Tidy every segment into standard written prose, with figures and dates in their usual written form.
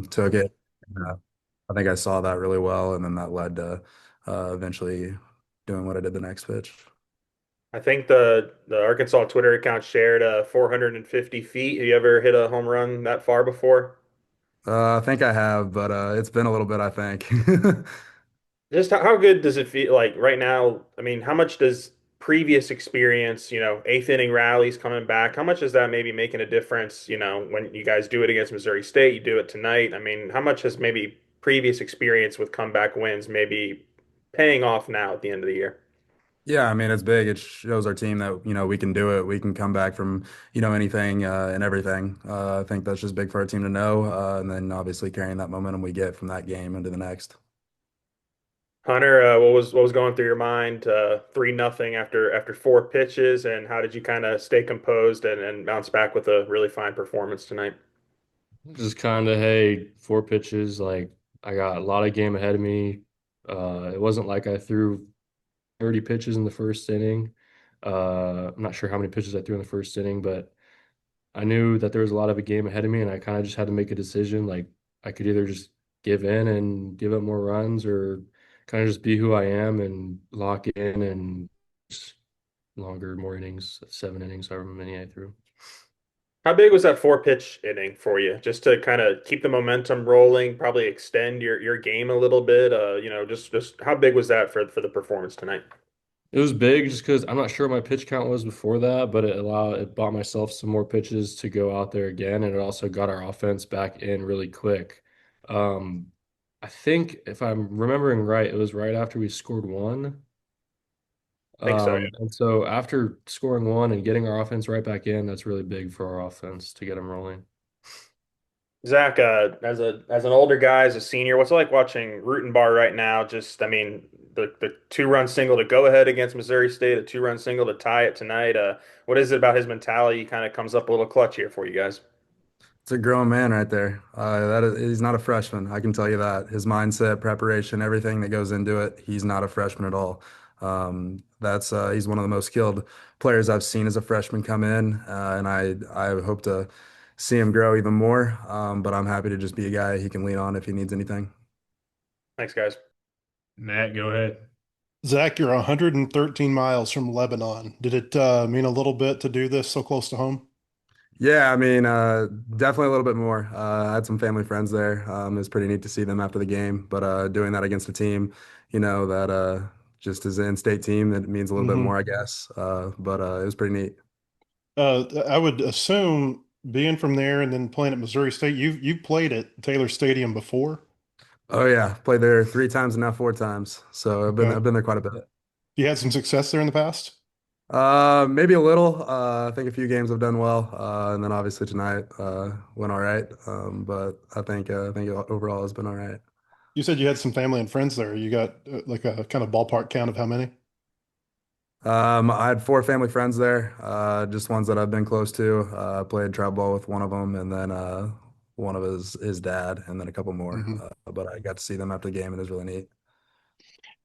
Took it. Uh, I think I saw that really well, and then that led to eventually doing what I did the next pitch. I think the Arkansas Twitter account shared 450 feet. Have you ever hit a home run that far before? I think I have, but it's been a little bit, I think. Just how good does it feel like right now? I mean, how much does previous experience, eighth inning rallies coming back, how much is that maybe making a difference, when you guys do it against Missouri State, you do it tonight? I mean, how much has maybe previous experience with comeback wins maybe paying off now at the end of the year? Yeah, I mean, it's big. It shows our team that, we can do it. We can come back from, anything and everything. I think that's just big for our team to know. And then obviously carrying that momentum we get from that game into the next. Hunter, what was going through your mind? 3-0 after four pitches, and how did you kind of stay composed and bounce back with a really fine performance tonight? Just kind of, hey, four pitches. Like I got a lot of game ahead of me. It wasn't like I threw 30 pitches in the first inning. I'm not sure how many pitches I threw in the first inning, but I knew that there was a lot of a game ahead of me, and I kind of just had to make a decision. Like I could either just give in and give up more runs, or kind of just be who I am and lock in and just longer, more innings, 7 innings, however many I threw. How big was that four pitch inning for you? Just to kind of keep the momentum rolling, probably extend your game a little bit. Just how big was that for the performance tonight? It was big just because I'm not sure what my pitch count was before that, but it bought myself some more pitches to go out there again, and it also got our offense back in really quick. Um, I think if I'm remembering right, it was right after we scored one. I think so. And so after scoring one and getting our offense right back in, that's really big for our offense to get them rolling. Zach, as an older guy, as a senior, what's it like watching Rutenbar right now? Just, I mean, the 2-run single to go ahead against Missouri State, a 2-run single to tie it tonight. What is it about his mentality? Kind of comes up a little clutch here for you guys. It's a grown man right there. He's not a freshman. I can tell you that. His mindset, preparation, everything that goes into it, he's not a freshman at all. That's He's one of the most skilled players I've seen as a freshman come in, and I hope to see him grow even more. But I'm happy to just be a guy he can lean on if he needs anything. Thanks, guys. Matt, go ahead. Zach, you're 113 miles from Lebanon. Did it mean a little bit to do this so close to home? Yeah, I mean, definitely a little bit more. I had some family friends there. It was pretty neat to see them after the game, but doing that against a team, that just is an in-state team, that means a little bit Hmm. more, I guess. But it was pretty neat. I would assume being from there and then playing at Missouri State, you've played at Taylor Stadium before. Oh yeah, played there 3 times and now 4 times. So I've Okay. been there quite a bit. You had some success there in the past? Maybe a little. I think a few games have done well, and then obviously tonight went all right. But I think overall it's been all right. You said you had some family and friends there. You got like a kind of ballpark count of how many? I had 4 family friends there, just ones that I've been close to. Played travel ball with one of them, and then one of his dad, and then a couple more. Hmm. But I got to see them after the game, and it was really neat.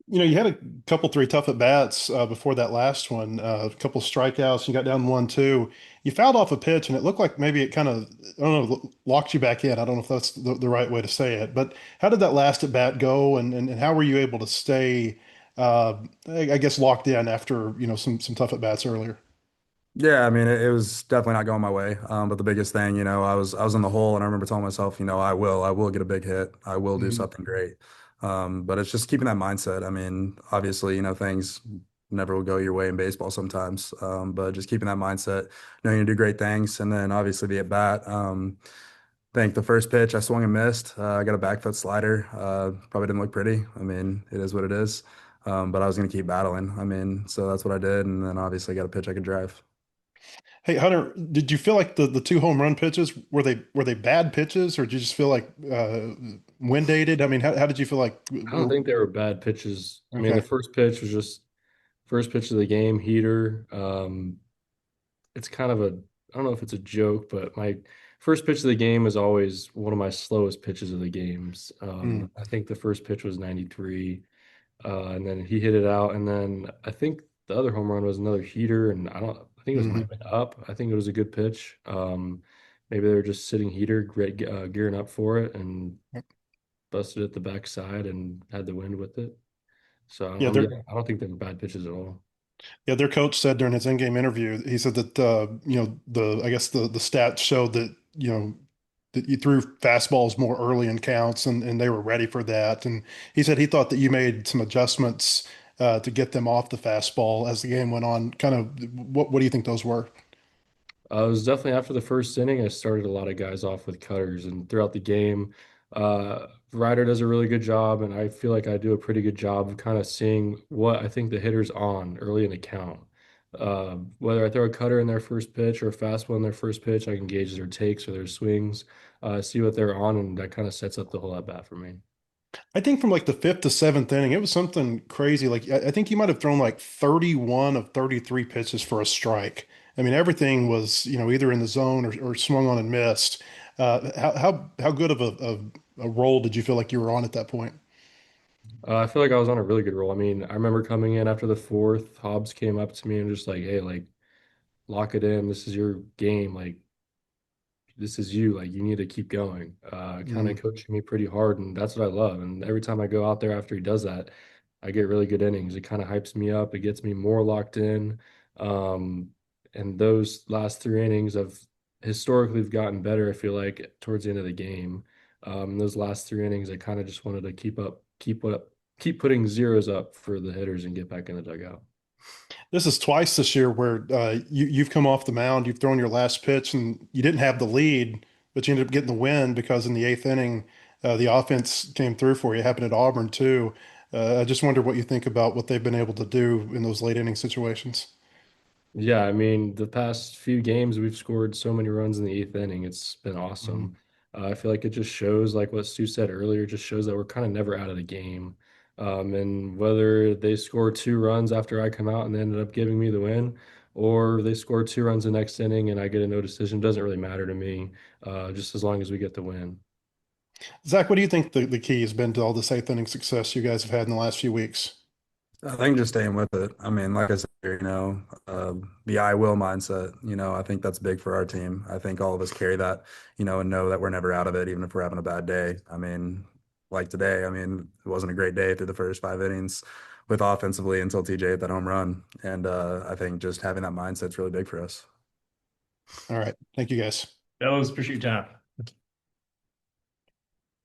You had a couple, three tough at bats before that last one, a couple strikeouts. You got down 1-2. You fouled off a pitch, and it looked like maybe it kind of, I don't know, locked you back in. I don't know if that's the right way to say it, but how did that last at bat go, and how were you able to stay, I guess, locked in after some tough at bats earlier? Yeah, I mean, it was definitely not going my way. But the biggest thing, I was in the hole, and I remember telling myself, I will get a big hit. I will do Hmm. something great. But it's just keeping that mindset. I mean, obviously, things never will go your way in baseball sometimes. But just keeping that mindset, knowing you do great things, and then obviously the at bat. I think the first pitch I swung and missed. I got a back foot slider. Probably didn't look pretty. I mean, it is what it is. But I was going to keep battling. I mean, so that's what I did, and then obviously got a pitch I could drive. Hey, Hunter, did you feel like the two home run pitches were they bad pitches, or did you just feel like wind dated? I mean, how did you feel like? I don't think they were bad pitches. I mean, the Okay. first pitch was just first pitch of the game, heater. It's kind of a, I don't know if it's a joke, but my first pitch of the game is always one of my slowest pitches of the games. Mm. I think the first pitch was 93, and then he hit it out, and then I think the other home run was another heater, and I think it was Hmm. might have been up. I think it was a good pitch. maybe they were just sitting heater, gearing up for it, and busted at the backside and had the wind with it. So Yeah, yeah, I don't think they were bad pitches at all. their coach said during his in-game interview, he said that I guess the stats showed that that you threw fastballs more early in counts, and they were ready for that. And he said he thought that you made some adjustments to get them off the fastball as the game went on. Kind of what do you think those were? It was definitely after the first inning, I started a lot of guys off with cutters, and throughout the game, Ryder does a really good job, and I feel like I do a pretty good job of kind of seeing what I think the hitter's on early in the count. Whether I throw a cutter in their first pitch or a fastball in their first pitch, I can gauge their takes or their swings, see what they're on, and that kind of sets up the whole at bat for me. I think from like the fifth to seventh inning, it was something crazy. Like I think you might have thrown like 31 of 33 pitches for a strike. I mean, everything was, either in the zone or swung on and missed. How good of a role did you feel like you were on at that point? I feel like I was on a really good roll. I mean, I remember coming in after the fourth, Hobbs came up to me and just like, hey, like, lock it in. This is your game. Like, this is you. Like, you need to keep going. Kind of Mm. coaching me pretty hard, and that's what I love. And every time I go out there after he does that, I get really good innings. It kind of hypes me up. It gets me more locked in. Um, and those last three innings have historically have gotten better, I feel like, towards the end of the game. Those last three innings, I kind of just wanted to keep putting zeros up for the hitters and get back in the dugout. This is twice this year where you've come off the mound, you've thrown your last pitch, and you didn't have the lead, but you ended up getting the win because in the eighth inning, the offense came through for you. It happened at Auburn too. I just wonder what you think about what they've been able to do in those late inning situations. Yeah, I mean, the past few games we've scored so many runs in the eighth inning. It's been Mhm. awesome. I feel like it just shows, like what Stu said earlier, just shows that we're kind of never out of the game. And whether they score two runs after I come out and they ended up giving me the win, or they score two runs the next inning and I get a no decision, doesn't really matter to me, just as long as we get the win. Zach, what do you think the key has been to all this eighth inning success you guys have had in the last few weeks? I think just staying with it. I mean, like I said, the I will mindset, I think that's big for our team. I think all of us carry that, and know that we're never out of it, even if we're having a bad day. I mean, like today, I mean, it wasn't a great day through the first 5 innings with offensively until TJ hit that home run. And I think just having that mindset's really big for us. All right. Thank you guys. Fellas, appreciate your time.